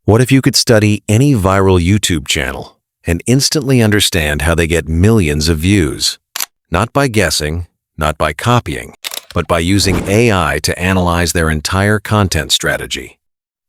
What if you could study any viral YouTube channel and instantly understand how they get millions of views? Not by guessing, not by copying, but by using AI to analyze their entire content strategy.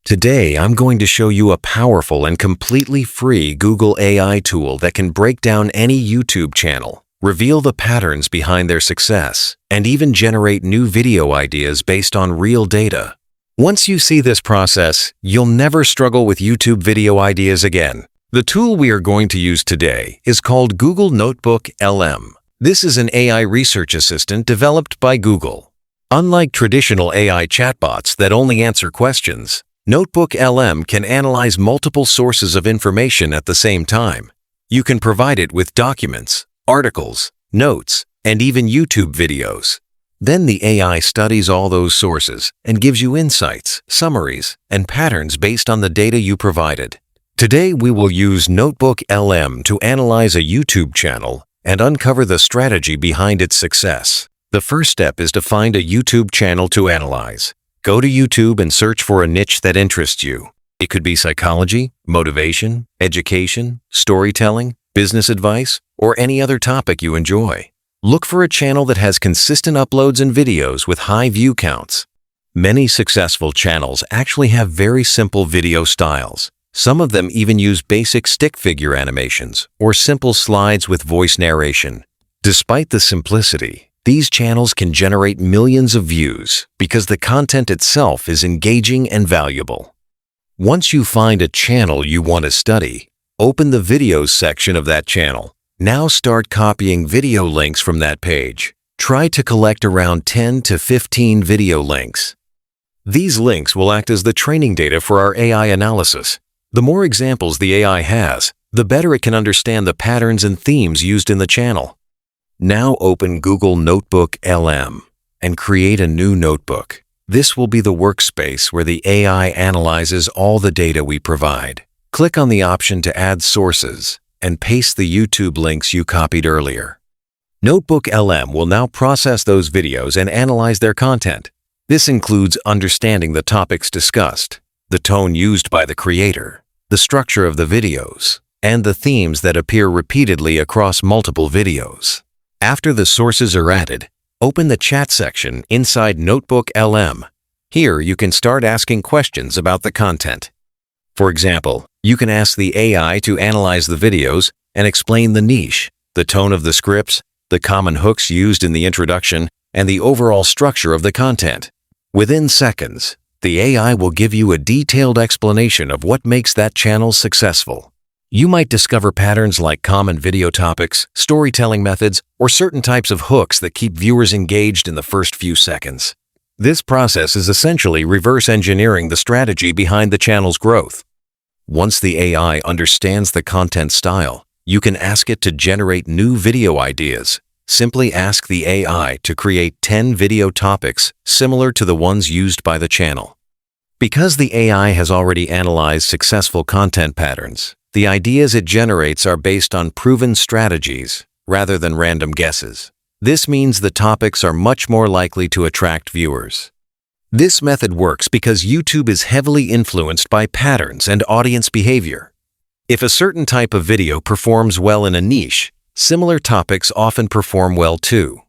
Today, I'm going to show you a powerful and completely free Google AI tool that can break down any YouTube channel, reveal the patterns behind their success, and even generate new video ideas based on real data. Once you see this process, you'll never struggle with YouTube video ideas again. The tool we are going to use today is called Google NotebookLM. This is an AI research assistant developed by Google. Unlike traditional AI chatbots that only answer questions, NotebookLM can analyze multiple sources of information at the same time. You can provide it with documents, articles, notes, and even YouTube videos. Then the AI studies all those sources and gives you insights, summaries, and patterns based on the data you provided. Today, we will use NotebookLM to analyze a YouTube channel and uncover the strategy behind its success. The first step is to find a YouTube channel to analyze. Go to YouTube and search for a niche that interests you. It could be psychology, motivation, education, storytelling, business advice, or any other topic you enjoy. Look for a channel that has consistent uploads and videos with high view counts. Many successful channels actually have very simple video styles. Some of them even use basic stick figure animations or simple slides with voice narration. Despite the simplicity, these channels can generate millions of views because the content itself is engaging and valuable. Once you find a channel you want to study, open the videos section of that channel. Now start copying video links from that page. Try to collect around 10 to 15 video links. These links will act as the training data for our AI analysis. The more examples the AI has, the better it can understand the patterns and themes used in the channel. Now open Google NotebookLM and create a new notebook. This will be the workspace where the AI analyzes all the data we provide. Click on the option to add sources and paste the YouTube links you copied earlier. NotebookLM will now process those videos and analyze their content. This includes understanding the topics discussed, the tone used by the creator, the structure of the videos, and the themes that appear repeatedly across multiple videos. After the sources are added, open the chat section inside NotebookLM. Here you can start asking questions about the content. For example, you can ask the AI to analyze the videos and explain the niche, the tone of the scripts, the common hooks used in the introduction, and the overall structure of the content. Within seconds, the AI will give you a detailed explanation of what makes that channel successful. You might discover patterns like common video topics, storytelling methods, or certain types of hooks that keep viewers engaged in the first few seconds. This process is essentially reverse engineering the strategy behind the channel's growth. Once the AI understands the content style, you can ask it to generate new video ideas. Simply ask the AI to create 10 video topics similar to the ones used by the channel. Because the AI has already analyzed successful content patterns, the ideas it generates are based on proven strategies rather than random guesses. This means the topics are much more likely to attract viewers. This method works because YouTube is heavily influenced by patterns and audience behavior. If a certain type of video performs well in a niche, similar topics often perform well too.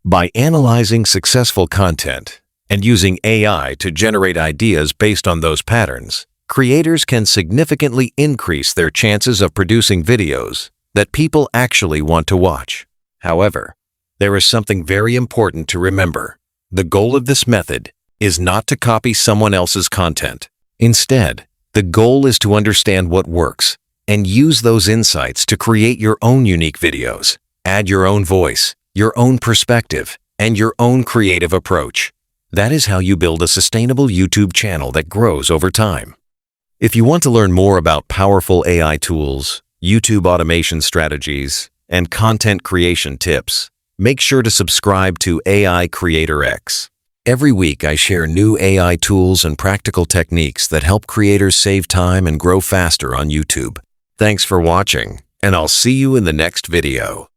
By analyzing successful content and using AI to generate ideas based on those patterns, creators can significantly increase their chances of producing videos that people actually want to watch. However, there is something very important to remember. The goal of this method is not to copy someone else's content. Instead, the goal is to understand what works and use those insights to create your own unique videos. Add your own voice, your own perspective, and your own creative approach. That is how you build a sustainable YouTube channel that grows over time. If you want to learn more about powerful AI tools, YouTube automation strategies, and content creation tips, make sure to subscribe to AI Creator X. Every week, I share new AI tools and practical techniques that help creators save time and grow faster on YouTube. Thanks for watching, and I'll see you in the next video.